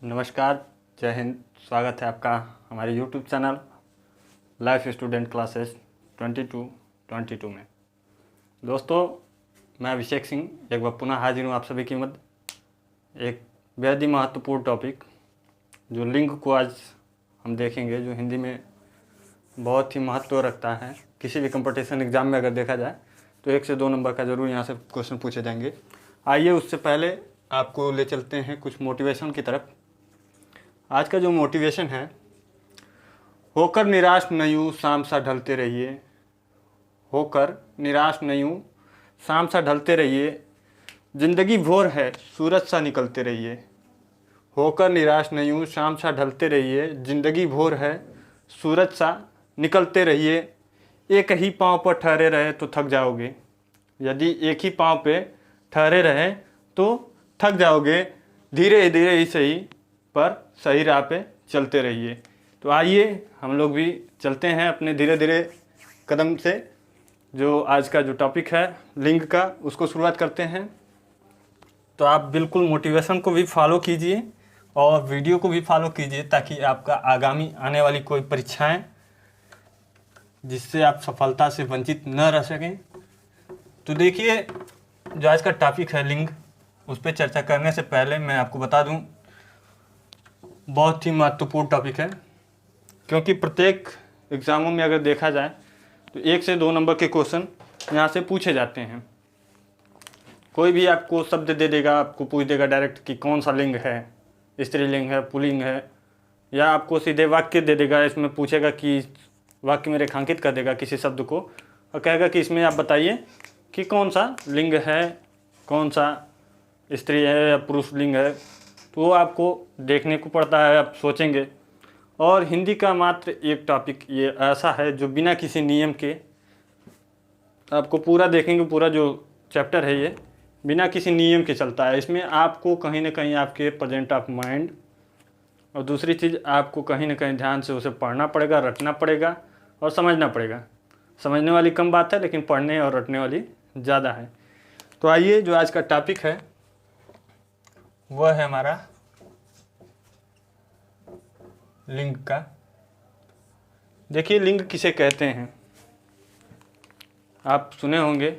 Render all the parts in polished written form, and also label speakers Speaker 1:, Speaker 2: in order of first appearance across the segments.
Speaker 1: नमस्कार, जय हिंद। स्वागत है आपका हमारे YouTube channel life student classes 22 में। दोस्तों, मैं अभिषेक सिंह एक बार पुनः हाजिर हूँ आप सभी की मध्य एक बेहद ही महत्वपूर्ण टॉपिक जो लिंग को आज हम देखेंगे, जो हिंदी में बहुत ही महत्व रखता है। किसी भी कंपटीशन एग्ज़ाम में अगर देखा जाए तो 1 से 2 नंबर का ज़रूर यहाँ से क्वेश्चन पूछे जाएंगे। आइए उससे पहले आपको ले चलते हैं कुछ मोटिवेशन की तरफ। आज का जो मोटिवेशन है, होकर निराश न यूँ शाम सा ढलते रहिए, होकर निराश न यूँ शाम सा ढलते रहिए, जिंदगी भोर है सूरज सा निकलते रहिए। होकर निराश न यूँ शाम सा ढलते रहिए, जिंदगी भोर है सूरज सा निकलते रहिए। एक ही पाँव पर ठहरे रहे तो थक जाओगे, यदि एक ही पाँव पे ठहरे रहे तो थक जाओगे। धीरे धीरे ही सही पर सही राह पे चलते रहिए। तो आइए हम लोग भी चलते हैं अपने धीरे धीरे कदम से। जो आज का जो टॉपिक है लिंग का, उसको शुरुआत करते हैं। तो आप बिल्कुल मोटिवेशन को भी फॉलो कीजिए और वीडियो को भी फॉलो कीजिए, ताकि आपका आगामी आने वाली कोई परीक्षाएं जिससे आप सफलता से वंचित न रह सकें। तो देखिए, जो आज का टॉपिक है लिंग, उस पर चर्चा करने से पहले मैं आपको बता दूं, बहुत ही महत्वपूर्ण टॉपिक है, क्योंकि प्रत्येक एग्ज़ामों में अगर देखा जाए तो 1 से 2 नंबर के क्वेश्चन यहाँ से पूछे जाते हैं। कोई भी आपको शब्द दे देगा, आपको पूछ देगा डायरेक्ट कि कौन सा लिंग है, स्त्रीलिंग है, पुल्लिंग है, या आपको सीधे वाक्य दे देगा। इसमें पूछेगा कि वाक्य में रेखांकित कर देगा किसी शब्द को और कहेगा कि इसमें आप बताइए कि कौन सा लिंग है, कौन सा स्त्री है या पुरुष लिंग है। तो वो आपको देखने को पड़ता है, आप सोचेंगे। और हिंदी का मात्र एक टॉपिक ये ऐसा है जो बिना किसी नियम के आपको पूरा देखेंगे। पूरा जो चैप्टर है ये बिना किसी नियम के चलता है। इसमें आपको कहीं ना कहीं आपके प्रेजेंट ऑफ माइंड और दूसरी चीज़ आपको कहीं ना कहीं ध्यान से उसे पढ़ना पड़ेगा, रटना पड़ेगा और समझना पड़ेगा। समझने वाली कम बात है, लेकिन पढ़ने और रटने वाली ज़्यादा है। तो आइए, जो आज का टॉपिक है वह है हमारा लिंग का। देखिए, लिंग किसे कहते हैं आप सुने होंगे।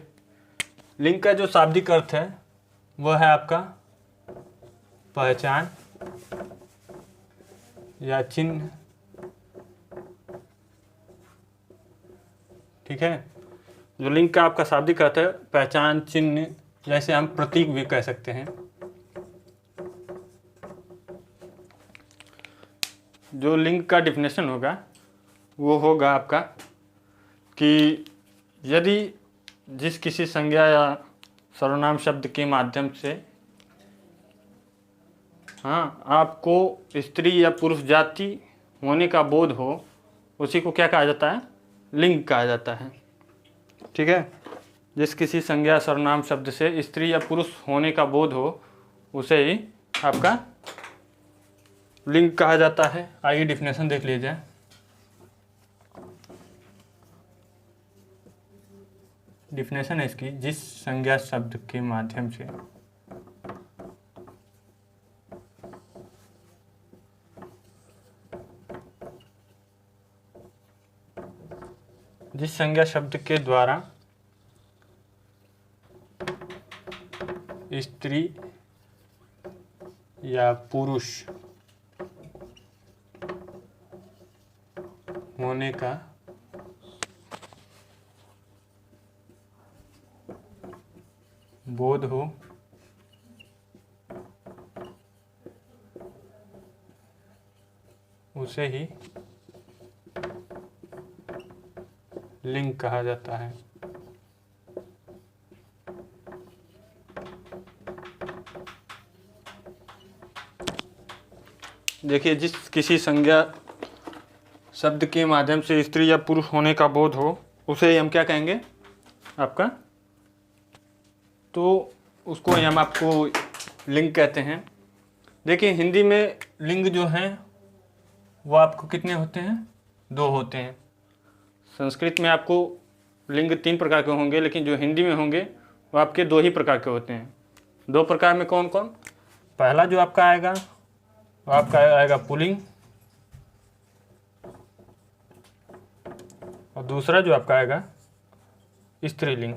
Speaker 1: लिंग का जो शाब्दिक अर्थ है वह है आपका पहचान या चिन्ह। ठीक है, जो लिंग का आपका शाब्दिक अर्थ है पहचान, चिन्ह, जैसे हम प्रतीक भी कह सकते हैं। जो लिंग का डिफिनेशन होगा वो होगा आपका कि यदि जिस किसी संज्ञा या सर्वनाम शब्द के माध्यम से आपको स्त्री या पुरुष जाति होने का बोध हो, उसी को क्या कहा जाता है? लिंग कहा जाता है। ठीक है, जिस किसी संज्ञा सर्वनाम शब्द से स्त्री या पुरुष होने का बोध हो, उसे ही आपका लिंग कहा जाता है। आइए डिफिनेशन देख लीजिए। डिफिनेशन है इसकी, जिस संज्ञा शब्द के माध्यम से जिस संज्ञा शब्द के द्वारा स्त्री या पुरुष होने का बोध हो, उसे ही लिंग कहा जाता है। देखिए, जिस किसी संज्ञा शब्द के माध्यम से स्त्री या पुरुष होने का बोध हो, उसे हम क्या कहेंगे आपका? तो उसको हम आपको लिंग कहते हैं। देखिए, हिंदी में लिंग जो हैं वो आपको कितने होते हैं? 2 होते हैं। संस्कृत में आपको लिंग 3 प्रकार के होंगे, लेकिन जो हिंदी में होंगे वो आपके 2 ही प्रकार के होते हैं। 2 प्रकार में कौन कौन? पहला जो आपका आएगा तो आपका आएगा पुल्लिंग, और दूसरा जो आपका आएगा स्त्रीलिंग।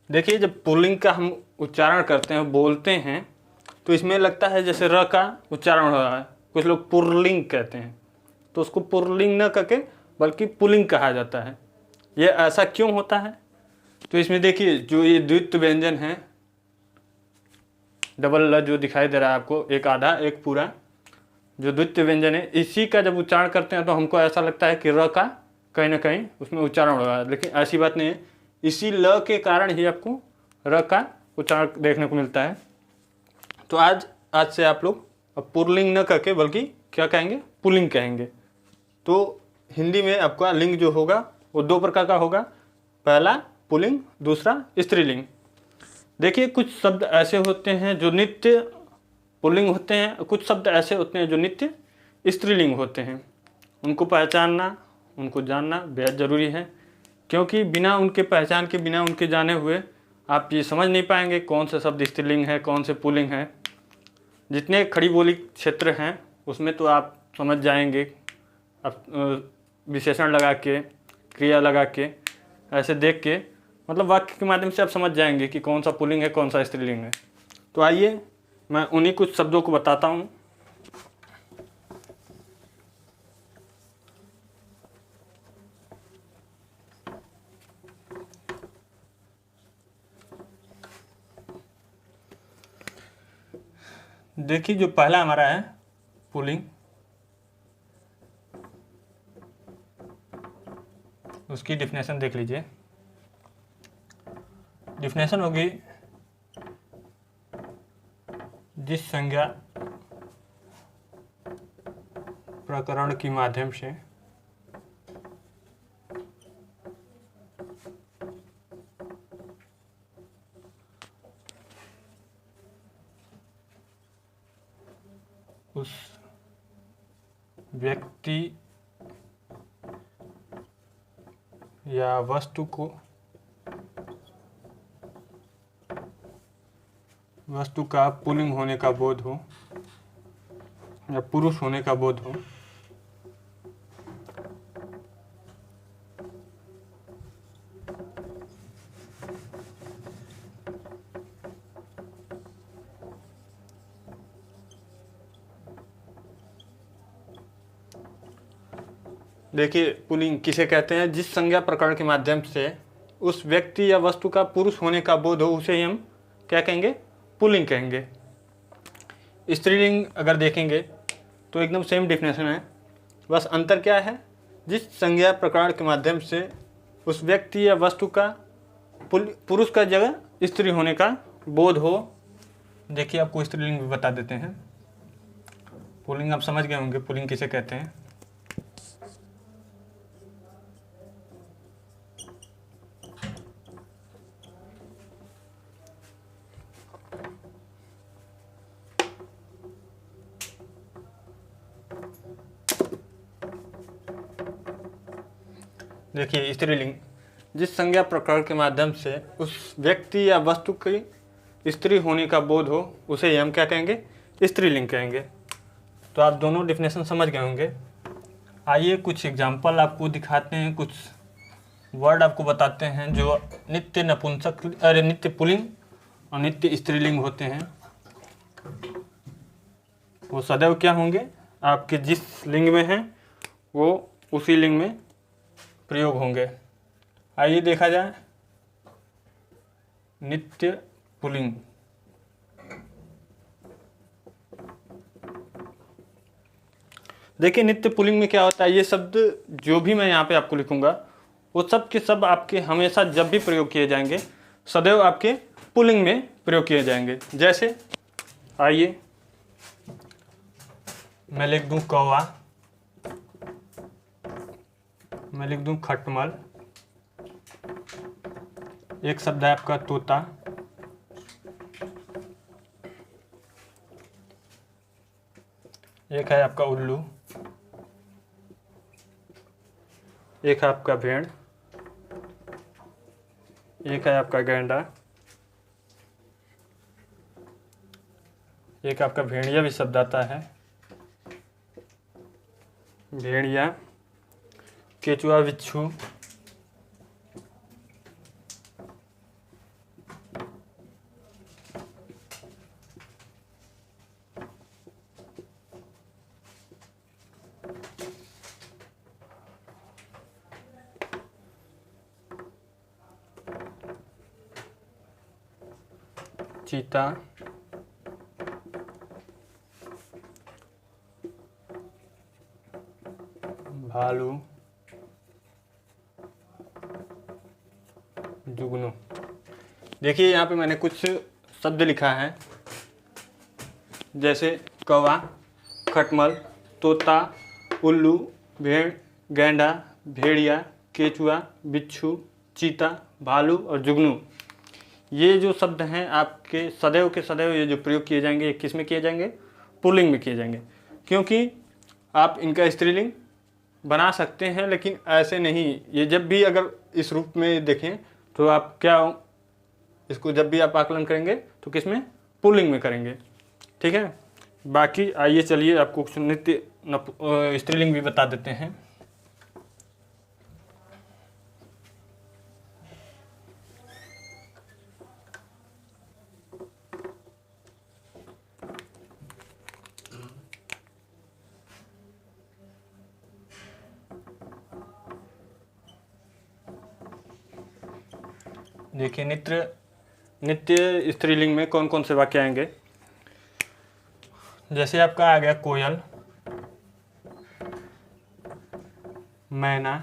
Speaker 1: देखिए, जब पुल्लिंग का हम उच्चारण करते हैं, बोलते हैं, तो इसमें लगता है जैसे र का उच्चारण हो रहा है। कुछ लोग पुर्लिंग कहते हैं, तो उसको पुर्लिंग न करके बल्कि पुल्लिंग कहा जाता है। ये ऐसा क्यों होता है? तो इसमें देखिए, जो ये द्वित्व व्यंजन है, डबल ल जो दिखाई दे रहा है आपको, एक आधा एक पूरा, जो द्वित्व व्यंजन है, इसी का जब उच्चारण करते हैं तो हमको ऐसा लगता है कि र का कहीं ना कहीं उसमें उच्चारण हो रहा है, लेकिन ऐसी बात नहीं है। इसी ल के कारण ही आपको र का उच्चारण देखने को मिलता है। तो आज से आप लोग अब पुल्लिंग न करके बल्कि क्या कहेंगे? पुल्लिंग कहेंगे। तो हिंदी में आपका लिंग जो होगा वो दो प्रकार का होगा, पहला पुल्लिंग, दूसरा स्त्रीलिंग। देखिए, कुछ शब्द ऐसे होते हैं जो नित्य पुल्लिंग होते हैं, कुछ शब्द ऐसे होते हैं जो नित्य स्त्रीलिंग होते हैं। उनको पहचानना, उनको जानना बेहद ज़रूरी है, क्योंकि बिना उनके पहचान के, बिना उनके जाने हुए आप ये समझ नहीं पाएंगे कौन सा शब्द स्त्रीलिंग है, कौन से पुल्लिंग है। जितने खड़ी बोली क्षेत्र हैं उसमें तो आप समझ जाएंगे, अब विशेषण लगा के, क्रिया लगा के, ऐसे देख के, मतलब वाक्य के माध्यम से आप समझ जाएंगे कि कौन सा पुल्लिंग है, कौन सा स्त्रीलिंग है। तो आइए मैं उन्हीं कुछ शब्दों को बताता हूँ। देखिए, जो पहला हमारा है पुल्लिंग, उसकी डिफिनेशन देख लीजिए। डिफिनेशन होगी, जिस संज्ञा प्रकरण के माध्यम से उस व्यक्ति या वस्तु का पुल्लिंग होने का बोध हो या पुरुष होने का बोध हो, देखिए पुल्लिंग किसे कहते हैं? जिस संज्ञा प्रकरण के माध्यम से उस व्यक्ति या वस्तु का पुरुष होने का बोध हो, उसे ही हम क्या कहेंगे? पुल्लिंग कहेंगे। स्त्रीलिंग अगर देखेंगे तो एकदम सेम डिफिनेशन है, बस अंतर क्या है? जिस संज्ञा प्रकरण के माध्यम से उस व्यक्ति या वस्तु का पुरुष का जगह स्त्री होने का बोध हो। देखिए, आपको स्त्रीलिंग भी बता देते हैं। पुल्लिंग आप समझ गए होंगे, पुल्लिंग किसे कहते हैं। देखिए, स्त्रीलिंग, जिस संज्ञा प्रकरण के माध्यम से उस व्यक्ति या वस्तु की स्त्री होने का बोध हो, उसे हम क्या कहेंगे? स्त्रीलिंग कहेंगे। तो आप दोनों डिफिनेशन समझ गए होंगे। आइए कुछ एग्जाम्पल आपको दिखाते हैं, कुछ वर्ड आपको बताते हैं जो नित्य नपुंसक, अरे नित्य पुल्लिंग और नित्य स्त्रीलिंग होते हैं। वो सदैव क्या होंगे? आपके जिस लिंग में हैं वो उसी लिंग में प्रयोग होंगे। आइए देखा जाए, नित्य पुल्लिंग। देखिए, नित्य पुल्लिंग में क्या होता है? ये शब्द जो भी मैं यहाँ पे आपको लिखूंगा वो सब के सब आपके हमेशा जब भी प्रयोग किए जाएंगे सदैव आपके पुल्लिंग में प्रयोग किए जाएंगे। जैसे आइए मैं लिख दूं कौवा, मैं लिख दूं खटमल, एक शब्द है आपका तोता, एक है आपका उल्लू, एक है आपका भेड़, एक है आपका गैंडा, एक आपका भेड़िया भी शब्द आता है, भेड़िया, केचुआ बिच्छू, चीता, भालू, जुगनू। देखिए यहाँ पे मैंने कुछ शब्द लिखा है, जैसे कौवा, खटमल, तोता, उल्लू, भेड़, गैंडा, भेड़िया, केचुआ, बिच्छू, चीता, भालू और जुगनू। ये जो शब्द हैं आपके सदैव के सदैव ये जो प्रयोग किए जाएंगे, ये किस में किए जाएंगे? पुल्लिंग में किए जाएंगे, क्योंकि आप इनका स्त्रीलिंग बना सकते हैं लेकिन ऐसे नहीं। ये जब भी अगर इस रूप में देखें तो आप क्या, इसको जब भी आप आकलन करेंगे तो किस में? पुल्लिंग में करेंगे। ठीक है, बाकी आइए चलिए आपको कुछ नित्य स्त्रीलिंग भी बता देते हैं। देखिए नित्य स्त्रीलिंग में कौन कौन से वाक्य आएंगे। जैसे आपका आ गया कोयल, मैना,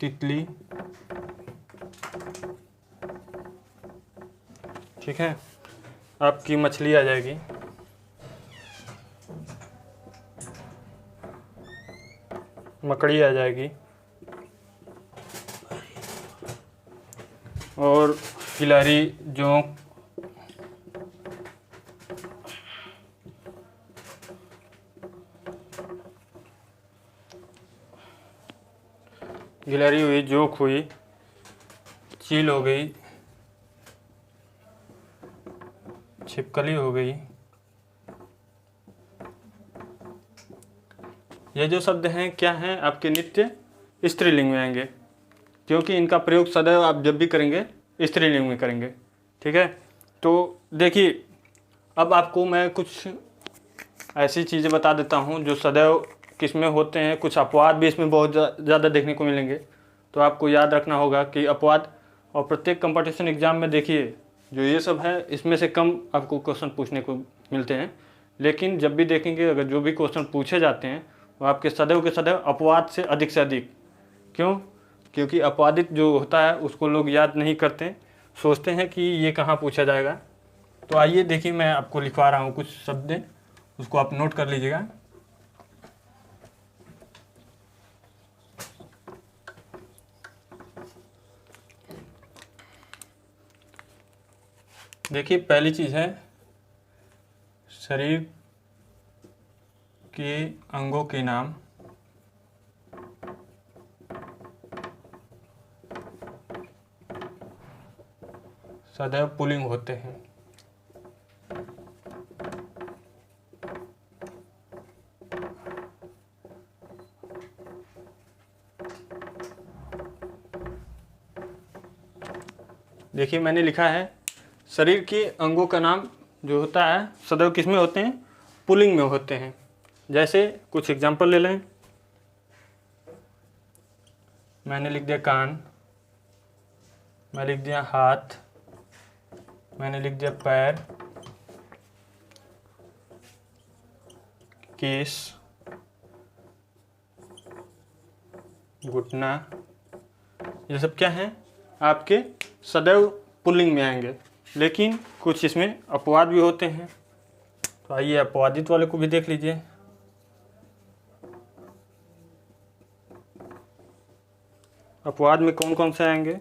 Speaker 1: तितली। ठीक है, आपकी मछली आ जाएगी, मकड़ी आ जाएगी, और गिलहरी, जोंक, गिलहरी हुई, जोंक हुई, चील हो गई, छिपकली हो गई। ये जो शब्द हैं क्या हैं? आपके नित्य स्त्रीलिंग में आएंगे, क्योंकि इनका प्रयोग सदैव आप जब भी करेंगे स्त्रीलिंग में करेंगे। ठीक है, तो देखिए अब आपको मैं कुछ ऐसी चीज़ें बता देता हूँ जो सदैव किस में होते हैं। कुछ अपवाद भी इसमें बहुत ज़्यादा देखने को मिलेंगे, तो आपको याद रखना होगा कि अपवाद, और प्रत्येक कंपटीशन एग्जाम में देखिए जो ये सब है इसमें से कम आपको क्वेश्चन पूछने को मिलते हैं, लेकिन जब भी देखेंगे अगर जो भी क्वेश्चन पूछे जाते हैं वो आपके सदैव के सदैव अपवाद से अधिक। क्यों? क्योंकि अपवादित जो होता है उसको लोग याद नहीं करते, सोचते हैं कि ये कहाँ पूछा जाएगा। तो आइए देखिए मैं आपको लिखवा रहा हूँ कुछ शब्द, उसको आप नोट कर लीजिएगा। देखिए पहली चीज़ है शरीर के अंगों के नाम। सदैव पुल्लिंग होते हैं। देखिए मैंने लिखा है शरीर के अंगों का नाम जो होता है सदैव किस में होते हैं? पुल्लिंग में होते हैं। जैसे कुछ एग्जांपल ले लें, मैंने लिख दिया कान, मैं लिख दिया हाथ, मैंने लिख दिया पैर, केस, घुटना। ये सब क्या है? आपके सदैव पुल्लिंग में आएंगे, लेकिन कुछ इसमें अपवाद भी होते हैं। तो आइए अपवादित वाले को भी देख लीजिए। अपवाद में कौन कौन से आएंगे?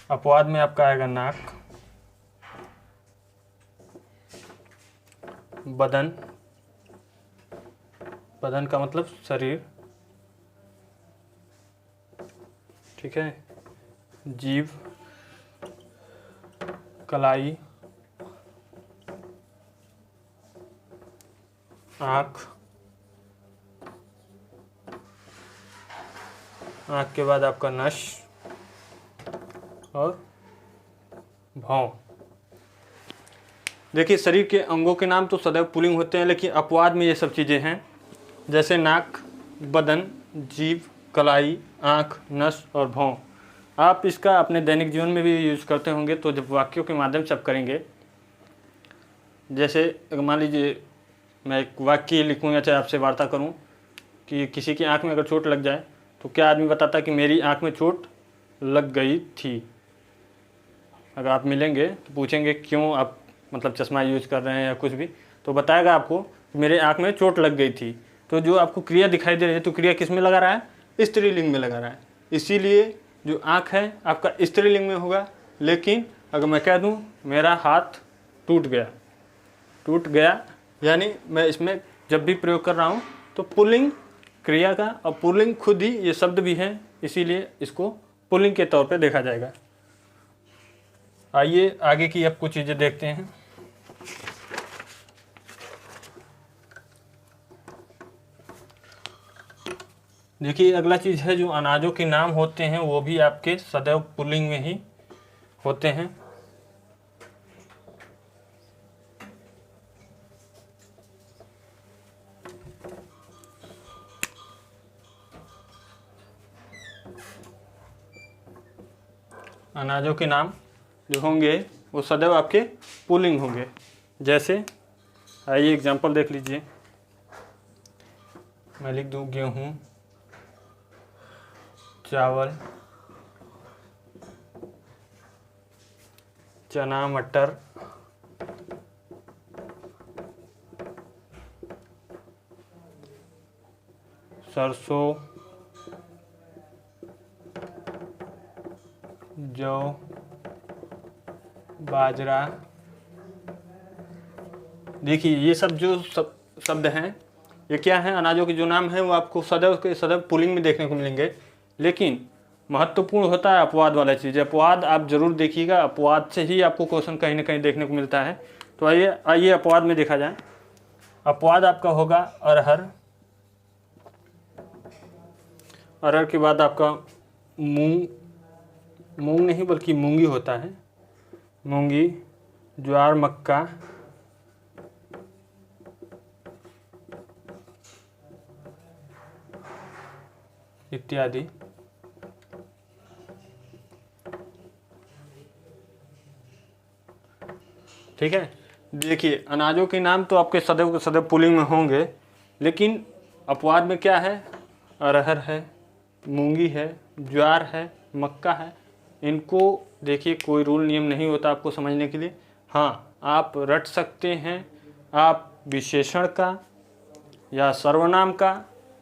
Speaker 1: अपवाद में आपका आएगा नाक, बदन, बदन का मतलब शरीर, ठीक है, जीभ, कलाई, आँख, आँख के बाद आपका नस और भौं। देखिए शरीर के अंगों के नाम तो सदैव पुल्लिंग होते हैं, लेकिन अपवाद में ये सब चीज़ें हैं, जैसे नाक, बदन, जीभ, कलाई, आँख, नस और भौं। आप इसका अपने दैनिक जीवन में भी यूज़ करते होंगे, तो जब वाक्यों के माध्यम से आप करेंगे, जैसे मान लीजिए मैं एक वाक्य लिखूँ या चाहे आपसे वार्ता करूँ कि किसी की आँख में अगर चोट लग जाए तो क्या आदमी बताता कि मेरी आँख में चोट लग गई थी। अगर आप मिलेंगे तो पूछेंगे क्यों आप मतलब चश्मा यूज कर रहे हैं या कुछ भी, तो बताएगा आपको मेरे आँख में चोट लग गई थी। तो जो आपको क्रिया दिखाई दे रही है, तो क्रिया किस में लगा रहा है? स्त्रीलिंग में लगा रहा है। इसीलिए जो आँख है आपका स्त्रीलिंग में होगा। लेकिन अगर मैं कह दूँ मेरा हाथ टूट गया, यानी मैं इसमें जब भी प्रयोग कर रहा हूँ तो पुल्लिंग क्रिया का, और पुल्लिंग खुद ही ये शब्द भी है, इसीलिए इसको पुल्लिंग के तौर पे देखा जाएगा। आइए आगे की अब कुछ चीज़ें देखते हैं। देखिए अगला चीज़ है जो अनाजों के नाम होते हैं वो भी आपके सदैव पुल्लिंग में ही होते हैं। अनाजों के नाम जो होंगे वो सदैव आपके पुल्लिंग होंगे। जैसे आइए एग्जांपल देख लीजिए, मैं लिख दूँ गेहूँ, चावल, चना, मटर, सरसों, जौ, बाजरा। देखिए ये सब जो शब्द हैं ये क्या हैं? अनाजों के जो नाम हैं वो आपको सदैव के सदैव पुल्लिंग में देखने को मिलेंगे। लेकिन महत्वपूर्ण होता है अपवाद वाला चीज़। अपवाद आप जरूर देखिएगा, अपवाद से ही आपको क्वेश्चन कहीं ना कहीं देखने को मिलता है। तो आइए अपवाद में देखा जाए। अपवाद आपका होगा अरहर, अरहर के बाद आपका मूंग, मूंग नहीं बल्कि मूंगी होता है, मूंगी, ज्वार, मक्का, इत्यादि। ठीक है। देखिए अनाजों के नाम तो आपके सदैव के सदैव पुल्लिंग में होंगे, लेकिन अपवाद में क्या है? अरहर है, मूंगी है, ज्वार है, मक्का है। इनको देखिए कोई रूल नियम नहीं होता आपको समझने के लिए। हाँ आप रट सकते हैं, आप विशेषण का या सर्वनाम का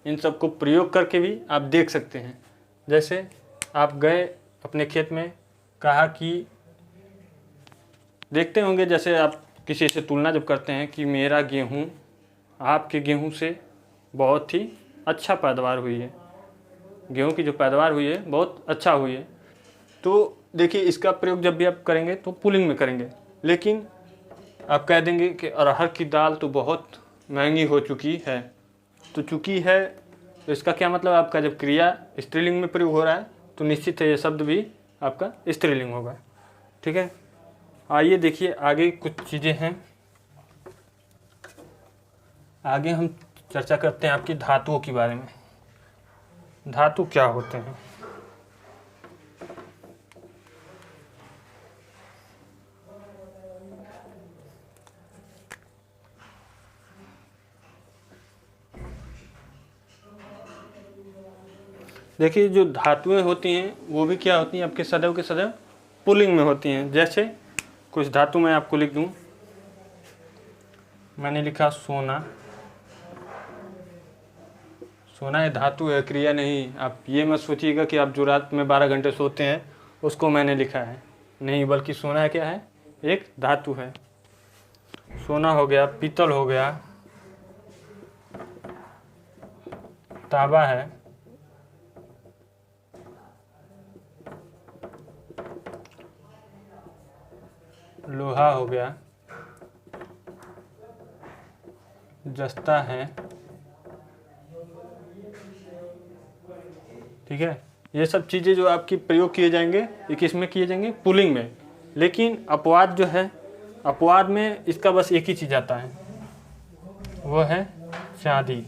Speaker 1: इन सब को प्रयोग करके भी आप देख सकते हैं। जैसे आप गए अपने खेत में, कहा कि देखते होंगे जैसे आप किसी से तुलना जब करते हैं कि मेरा गेहूँ आपके गेहूँ से बहुत ही अच्छा पैदावार हुई है, गेहूँ की जो पैदावार हुई है बहुत अच्छा हुई है, तो देखिए इसका प्रयोग जब भी आप करेंगे तो पुल्लिंग में करेंगे। लेकिन आप कह देंगे कि अरहर की दाल तो बहुत महंगी हो चुकी है, तो चुकी है तो इसका क्या मतलब? आपका जब क्रिया स्त्रीलिंग में प्रयोग हो रहा है तो निश्चित है ये शब्द भी आपका स्त्रीलिंग होगा। ठीक है। आइए देखिए आगे कुछ चीज़ें हैं। आगे हम चर्चा करते हैं आपकी धातुओं के बारे में। धातु क्या होते हैं? देखिए जो धातुएं होती हैं वो भी क्या होती हैं? आपके सदैव के सदैव पुल्लिंग में होती हैं। जैसे कुछ धातु मैं आपको लिख दूं, मैंने लिखा सोना। सोना ये धातु है, क्रिया नहीं। आप ये मत सोचिएगा कि आप जो रात में 12 घंटे सोते हैं उसको मैंने लिखा है, नहीं, बल्कि सोना क्या है? एक धातु है। सोना हो गया, पीतल हो गया, तांबा है, लोहा हो गया, जस्ता है, ठीक है। ये सब चीज़ें जो आपकी प्रयोग किए जाएंगे ये किस में किए जाएंगे, पुल्लिंग में। लेकिन अपवाद जो है, अपवाद में इसका बस एक ही चीज़ आता है, वो है चांदी।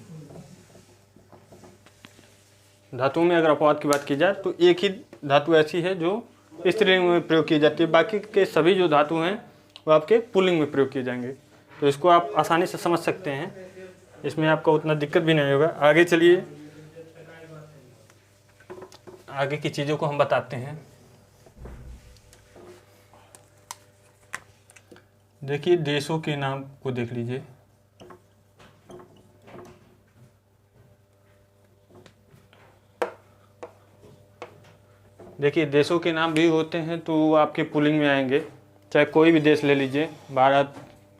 Speaker 1: धातु में अगर अपवाद की बात की जाए तो एक ही धातु ऐसी है जो स्त्रीलिंग में प्रयोग की जाती है, बाकी के सभी जो धातु हैं वो आपके पुल्लिंग में प्रयोग किए जाएंगे। तो इसको आप आसानी से समझ सकते हैं, इसमें आपको उतना दिक्कत भी नहीं होगा। आगे चलिए, आगे की चीज़ों को हम बताते हैं। देखिए देशों के नाम को देख लीजिए। देखिए देशों के नाम भी होते हैं तो वो आपके पुल्लिंग में आएंगे, चाहे कोई भी देश ले लीजिए, भारत,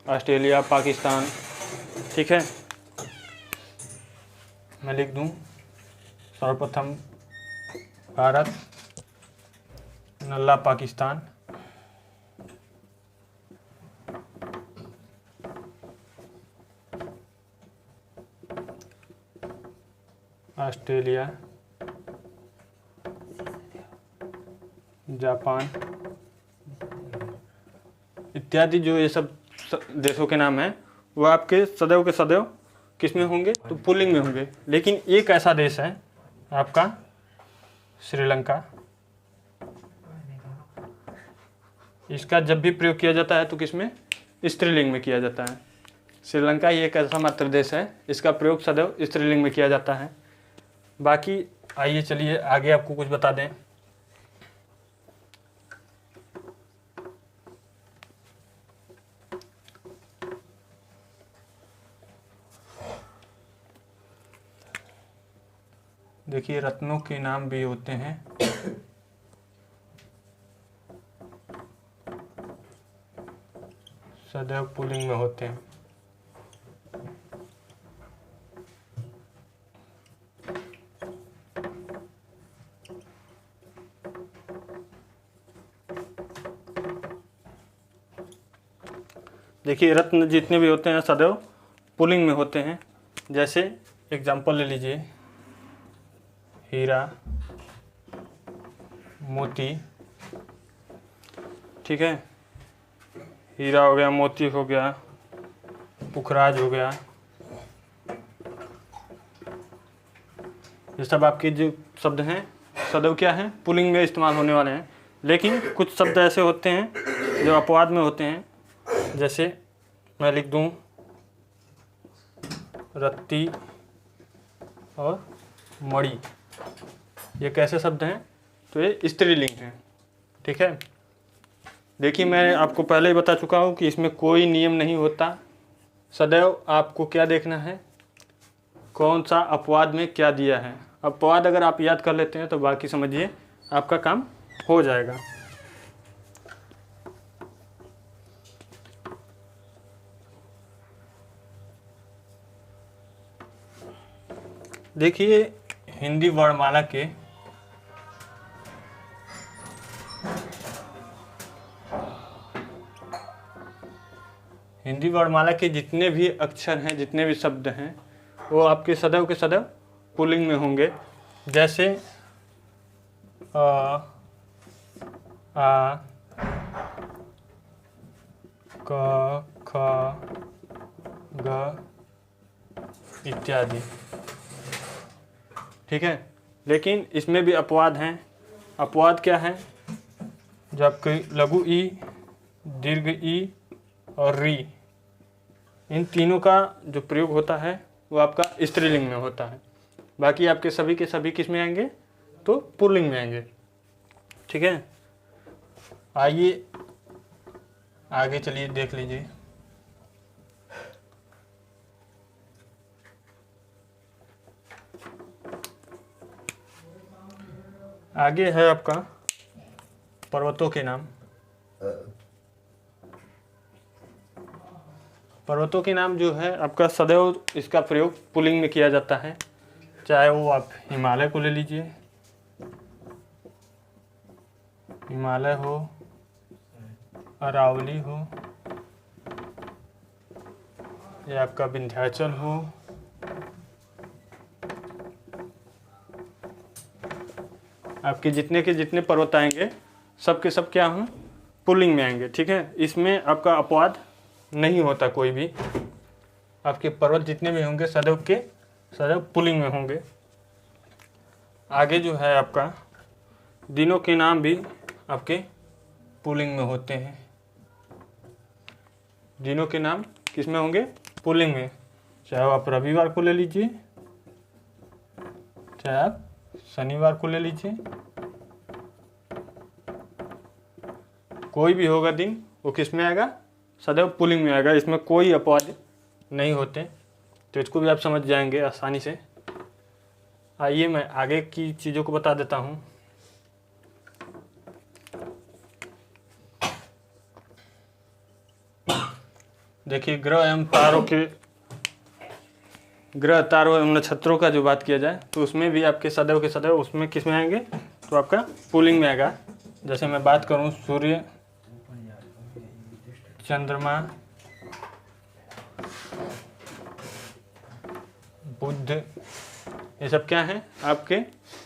Speaker 1: ऑस्ट्रेलिया, पाकिस्तान, ठीक है। मैं लिख दूं सर्वप्रथम भारत, नल्ला पाकिस्तान, ऑस्ट्रेलिया, जापान इत्यादि। जो ये सब देशों के नाम हैं वो आपके सदैव के सदैव किस में होंगे, तो पुल्लिंग में होंगे। लेकिन एक ऐसा देश है आपका श्रीलंका, इसका जब भी प्रयोग किया जाता है तो किस में, स्त्रीलिंग में किया जाता है। श्रीलंका ही एक ऐसा मात्र देश है इसका प्रयोग सदैव स्त्रीलिंग में किया जाता है। बाकी आइए चलिए आगे आपको कुछ बता दें। देखिए रत्नों के नाम भी होते हैं, सदैव पुल्लिंग में होते हैं। देखिए रत्न जितने भी होते हैं सदैव पुल्लिंग में होते हैं। जैसे एग्जाम्पल ले लीजिए, हीरा, मोती, ठीक है। हीरा हो गया, मोती हो गया, पुखराज हो गया, ये सब आपके जो शब्द हैं सदैव क्या हैं, पुल्लिंग में इस्तेमाल होने वाले हैं। लेकिन कुछ शब्द ऐसे होते हैं जो अपवाद में होते हैं। जैसे मैं लिख दूं रत्ती और मणि, ये कैसे शब्द हैं, तो ये स्त्रीलिंग हैं, ठीक है। देखिए मैं आपको पहले ही बता चुका हूँ कि इसमें कोई नियम नहीं होता, सदैव आपको क्या देखना है, कौन सा अपवाद में क्या दिया है। अपवाद अगर आप याद कर लेते हैं तो बाकी समझिए आपका काम हो जाएगा। देखिए हिंदी वर्णमाला के जितने भी अक्षर हैं, जितने भी शब्द हैं, वो आपके सदैव के सदैव पुल्लिंग में होंगे। जैसे आ, क, ख, ग इत्यादि, ठीक है। लेकिन इसमें भी अपवाद हैं। अपवाद क्या है, जो आपके लघु ई, दीर्घ ई और री, इन तीनों का जो प्रयोग होता है वो आपका स्त्रीलिंग में होता है। बाकी आपके सभी के सभी किस में आएंगे, तो पुल्लिंग में आएंगे, ठीक है। आइए आगे चलिए देख लीजिए। आगे है आपका पर्वतों के नाम। पर्वतों के नाम जो है आपका सदैव इसका प्रयोग पुल्लिंग में किया जाता है। चाहे वो आप हिमालय को ले लीजिए, हिमालय हो, अरावली हो, ये आपका विंध्याचल हो, आपके जितने के जितने पर्वत आएंगे सब के सब क्या हों, पुल्लिंग में आएंगे। ठीक है, इसमें आपका अपवाद नहीं होता कोई भी। आपके पर्वत जितने भी होंगे सदैव पुल्लिंग में होंगे। आगे जो है आपका दिनों के नाम भी आपके पुल्लिंग में होते हैं। दिनों के नाम किस में होंगे, पुल्लिंग में। चाहे आप रविवार को ले लीजिए, चाहे आप शनिवार को ले लीजिए, कोई भी होगा दिन वो किस में आएगा, सदैव पुल्लिंग में आएगा। इसमें कोई अपवाद नहीं होते। तो इसको भी आप समझ जाएंगे आसानी से। आइए मैं आगे की चीज़ों को बता देता हूँ। देखिए, ग्रह तारों एवं नक्षत्रों का जो बात किया जाए तो उसमें भी आपके सदैव के सदैव उसमें किस में आएंगे, तो आपका पुल्लिंग में आएगा। जैसे मैं बात करूं, सूर्य, चंद्रमा, बुध, ये सब क्या हैं, आपके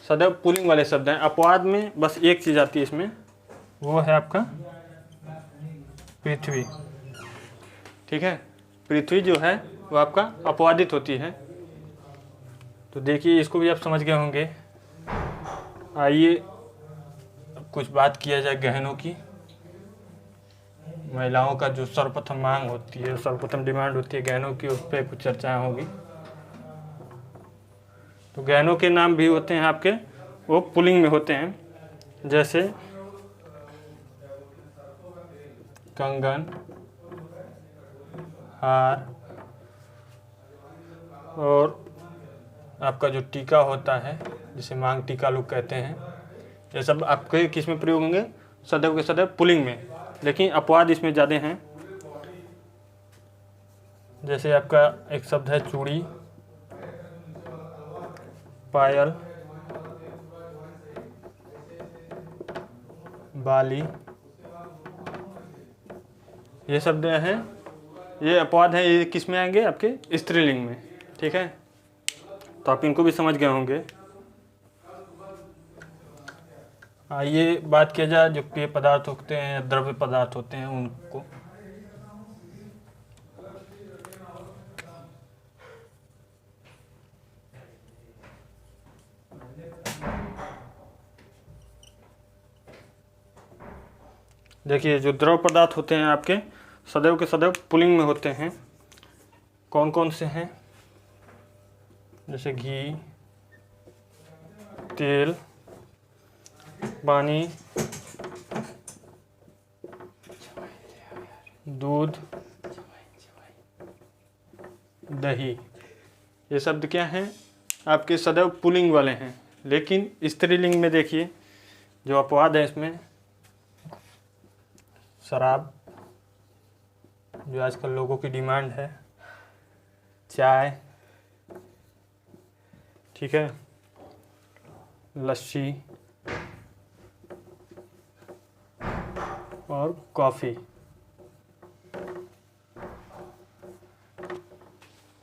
Speaker 1: सदैव पुल्लिंग वाले शब्द हैं। अपवाद में बस एक चीज़ आती है इसमें, वो है आपका पृथ्वी। ठीक है, पृथ्वी जो है वो आपका अपवादित होती है। तो देखिए, इसको भी आप समझ गए होंगे। आइए कुछ बात किया जाए गहनों की। महिलाओं का जो सर्वप्रथम मांग होती है, सर्वप्रथम डिमांड होती है गहनों की, उस पर कुछ चर्चाएं होगी। तो गहनों के नाम भी होते हैं आपके, वो पुल्लिंग में होते हैं। जैसे कंगन, हार, और आपका जो टीका होता है जिसे मांग टीका लोग कहते हैं, ये सब आपके किस में प्रयोग होंगे, सदैव के सदैव पुल्लिंग में। लेकिन अपवाद इसमें ज़्यादा हैं। जैसे आपका एक शब्द है चूड़ी, पायल, बाली, ये शब्द हैं, ये अपवाद हैं। ये किस में आएंगे, आपके स्त्रीलिंग में। ठीक है, तो आप इनको भी समझ गए होंगे। आइए बात किया जाए जो पेय पदार्थ होते हैं या द्रव्य पदार्थ होते हैं उनको। देखिए, जो द्रव पदार्थ होते हैं आपके सदैव के सदैव पुल्लिंग में होते हैं। कौन कौन से हैं, जैसे घी, तेल, पानी, दूध, दही, ये शब्द क्या हैं, आपके सदैव पुल्लिंग वाले हैं। लेकिन स्त्रीलिंग में देखिए जो अपवाद है इसमें, शराब जो आजकल लोगों की डिमांड है, चाय, ठीक है, लस्सी और कॉफ़ी,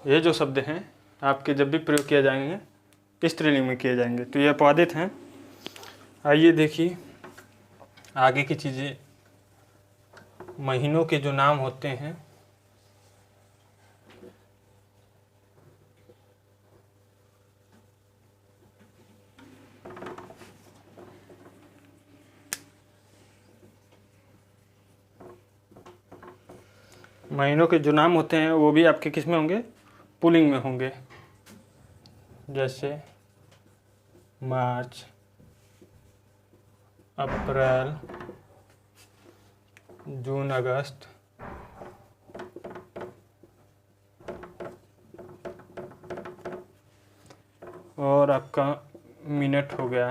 Speaker 1: ये जो शब्द हैं आपके जब भी प्रयोग किए जाएंगे स्त्रीलिंग में किए जाएंगे, तो ये अपवादित हैं। आइए देखिए आगे की चीज़ें। महीनों के जो नाम होते हैं, महीनों के जो नाम होते हैं वो भी आपके किस में होंगे, पुल्लिंग में होंगे। जैसे मार्च, अप्रैल, जून, अगस्त, और आपका मिनट हो गया,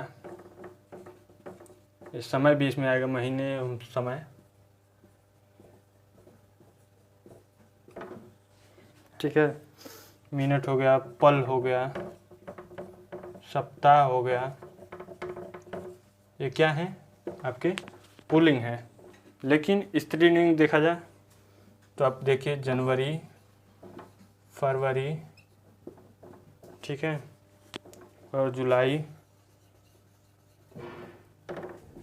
Speaker 1: ये समय भी इसमें आएगा, महीने समय। ठीक है, मिनट हो गया, पल हो गया, सप्ताह हो गया, ये क्या है आपके पुल्लिंग है। लेकिन स्त्रीलिंग देखा जाए तो आप देखिए जनवरी,
Speaker 2: फरवरी, ठीक है, और जुलाई।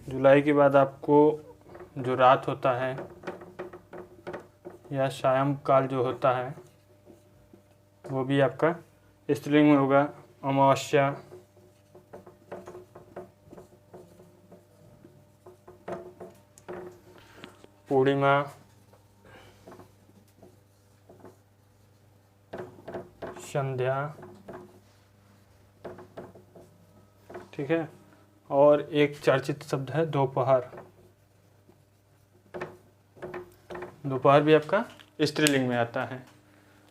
Speaker 2: जुलाई के बाद आपको जो रात होता है या सायं काल जो होता है वो भी आपका स्त्रीलिंग में होगा। अमावस्या, पूर्णिमा, संध्या, ठीक है, और एक चर्चित शब्द है दोपहर। दोपहर भी आपका स्त्रीलिंग में आता है।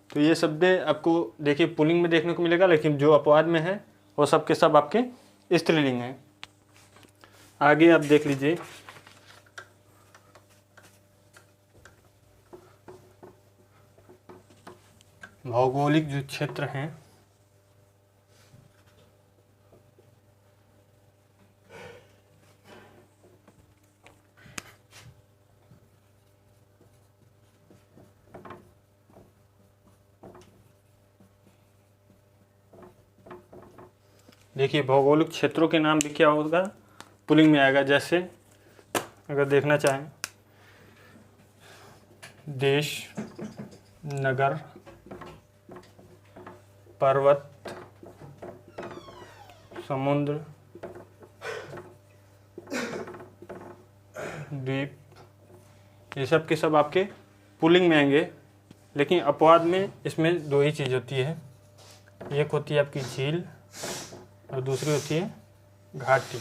Speaker 2: तो ये शब्द आपको देखिए पुल्लिंग में देखने को मिलेगा, लेकिन जो अपवाद में है वो सब के सब आपके स्त्रीलिंग हैं। आगे आप देख लीजिए, भौगोलिक जो क्षेत्र हैं देखिए भौगोलिक क्षेत्रों के नाम भी क्या होगा, पुल्लिंग में आएगा। जैसे अगर देखना चाहें, देश, नगर, पर्वत, समुद्र, द्वीप, ये सब के सब आपके पुल्लिंग में आएंगे। लेकिन अपवाद में इसमें दो ही चीज़ होती है, एक होती है आपकी झील और दूसरी होती है घाटी।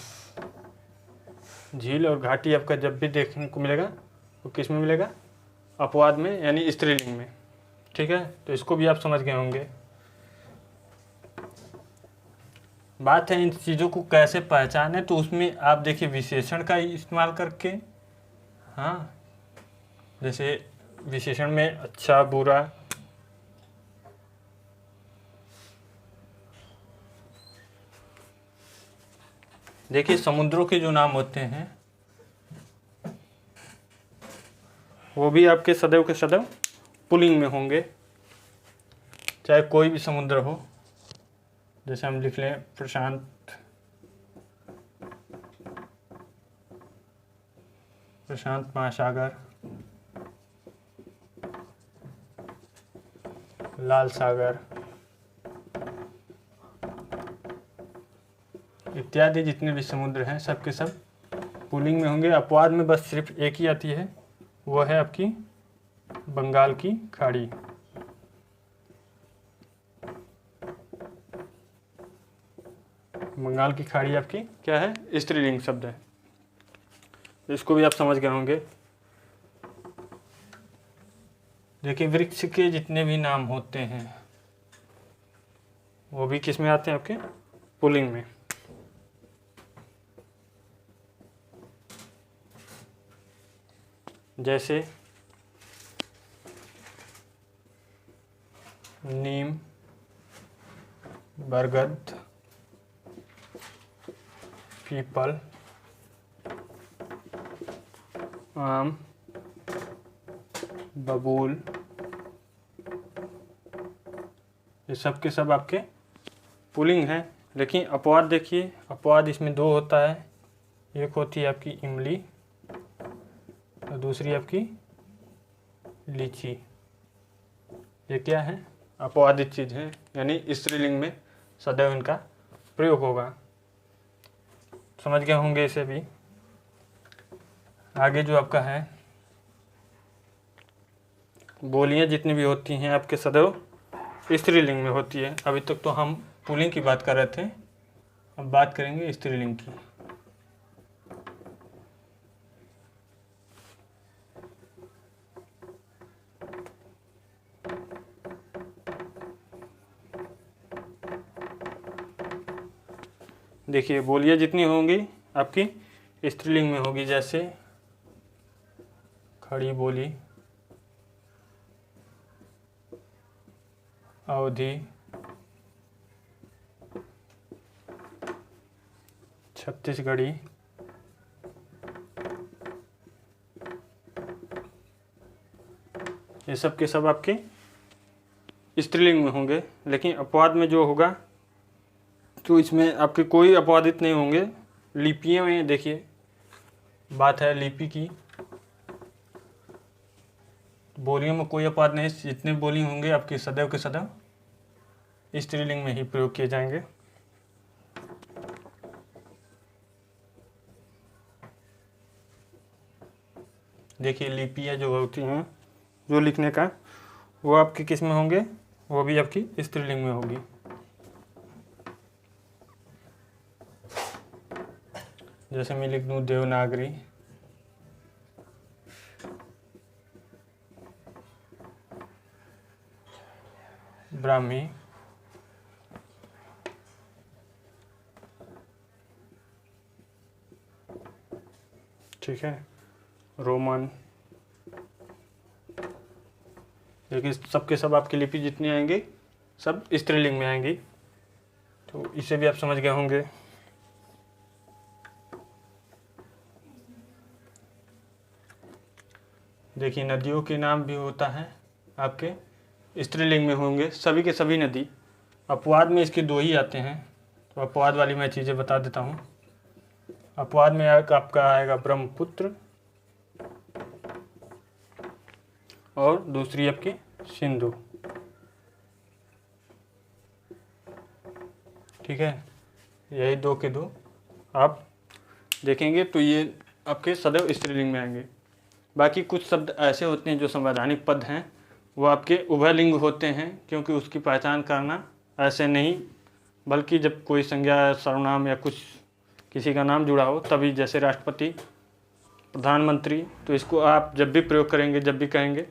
Speaker 2: झील और घाटी आपका जब भी देखने को मिलेगा वो किस में मिलेगा, अपवाद में, यानी स्त्रीलिंग में, ठीक है। तो इसको भी आप समझ गए होंगे। बात है इन चीज़ों को कैसे पहचाने, तो उसमें आप देखिए विशेषण का इस्तेमाल करके, हाँ, जैसे विशेषण में अच्छा बुरा, देखिए समुद्रों के जो नाम होते हैं वो भी आपके सदैव के सदैव पुल्लिंग में होंगे, चाहे कोई भी समुद्र हो। जैसे हम लिख लें प्रशांत, प्रशांत महासागर, लाल सागर इत्यादि जितने भी समुद्र हैं सब के सब पुल्लिंग में होंगे। अपवाद में बस सिर्फ एक ही आती है, वो है आपकी बंगाल की खाड़ी। बंगाल की खाड़ी आपकी क्या है, स्त्रीलिंग शब्द है। इसको भी आप समझ गए होंगे। देखिए वृक्ष के जितने भी नाम होते हैं वो भी किस में आते हैं, आपके पुल्लिंग में। जैसे नीम, बरगद, पीपल, आम, बबूल, ये सब के सब आपके पुल्लिंग है। लेकिन अपवाद देखिए, अपवाद इसमें दो होता है, एक होती है आपकी इमली और दूसरी आपकी लीची। ये क्या है, अपवादित चीज़ है, यानी स्त्रीलिंग में सदैव इनका प्रयोग होगा। समझ गए होंगे इसे भी। आगे जो आपका है, बोलियां जितनी भी होती हैं आपके सदैव स्त्रीलिंग में होती है। अभी तक तो हम पुल्लिंग की बात कर रहे थे, अब बात करेंगे स्त्रीलिंग की। देखिए बोलियां जितनी होंगी आपकी स्त्रीलिंग में होगी। जैसे खड़ी बोली, अवधि, छत्तीसगढ़ी, ये सब के सब आपके स्त्रीलिंग में होंगे, लेकिन अपवाद में जो होगा तो इसमें आपके कोई अपवादित नहीं होंगे। लिपियों में देखिए, बात है लिपि की, बोलियों में कोई अपवाद नहीं, जितने बोली होंगे आपके सदैव के सदैव स्त्रीलिंग में ही प्रयोग किए जाएंगे। देखिए लिपियाँ जो होती हैं जो लिखने का, वो आपके किस में होंगे, वो भी आपकी स्त्रीलिंग में होगी। जैसे मैं लिख दूँ देवनागरी, ब्राह्मी, ठीक है, रोमन, लेकिन सबके सब आपकी लिपि जितनी आएंगी सब स्त्रीलिंग में आएंगी। तो इसे भी आप समझ गए होंगे। देखिए नदियों के नाम भी होता है आपके स्त्रीलिंग में होंगे, सभी के सभी नदी। अपवाद में इसके 2 ही आते हैं, तो अपवाद वाली मैं चीज़ें बता देता हूँ। अपवाद में आपका आएगा ब्रह्मपुत्र और दूसरी आपकी सिंधु, ठीक है। यही 2 के 2 आप देखेंगे तो ये आपके सदैव स्त्रीलिंग में आएंगे। बाकी कुछ शब्द ऐसे होते हैं जो संवैधानिक पद हैं, वो आपके उभयलिंग होते हैं, क्योंकि उसकी पहचान करना ऐसे नहीं, बल्कि जब कोई संज्ञा सर्वनाम या कुछ किसी का नाम जुड़ा हो तभी, जैसे राष्ट्रपति, प्रधानमंत्री, तो इसको आप जब भी प्रयोग करेंगे, जब भी कहेंगे,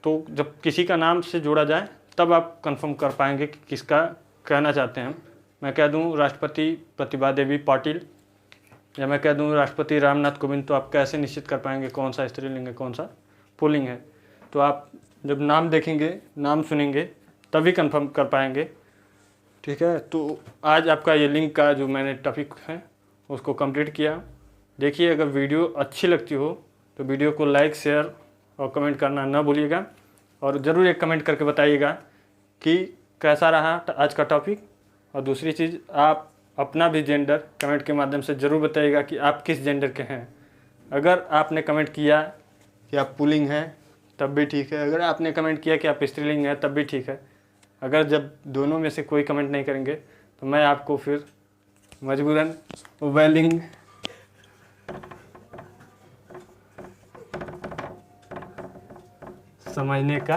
Speaker 2: तो जब किसी का नाम से जोड़ा जाए तब आप कंफर्म कर पाएंगे कि किसका कहना चाहते हैं हम। मैं कह दूं राष्ट्रपति प्रतिभा देवी पाटिल, या मैं कह दूं राष्ट्रपति रामनाथ कोविंद, तो आप कैसे निश्चित कर पाएंगे कौन सा स्त्रीलिंग है कौन सा पुल्लिंग है। तो आप जब नाम देखेंगे, नाम सुनेंगे, तभी कंफर्म कर पाएंगे, ठीक है। तो आज आपका ये लिंक का जो मैंने टॉपिक है उसको कंप्लीट किया। देखिए अगर वीडियो अच्छी लगती हो तो वीडियो को लाइक, शेयर और कमेंट करना ना भूलिएगा, और ज़रूर एक कमेंट करके बताइएगा कि कैसा रहा आज का टॉपिक। और दूसरी चीज़, आप अपना भी जेंडर कमेंट के माध्यम से ज़रूर बताइएगा कि आप किस जेंडर के हैं। अगर आपने कमेंट किया कि आप पुल्लिंग हैं तब भी ठीक है, अगर आपने कमेंट किया कि आप स्त्रीलिंग हैं तब भी ठीक है। अगर जब दोनों में से कोई कमेंट नहीं करेंगे तो मैं आपको फिर मजबूरन उभयलिंग समझने का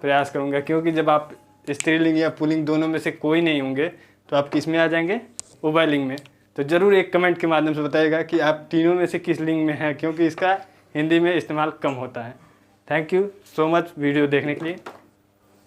Speaker 2: प्रयास करूंगा, क्योंकि जब आप स्त्रीलिंग या पुल्लिंग दोनों में से कोई नहीं होंगे तो आप किस में आ जाएंगे, उभयलिंग में। तो ज़रूर एक कमेंट के माध्यम से बताइएगा कि आप तीनों में से किस लिंग में हैं, क्योंकि इसका हिंदी में इस्तेमाल कम होता है। Thank you so much video देखने के लिए।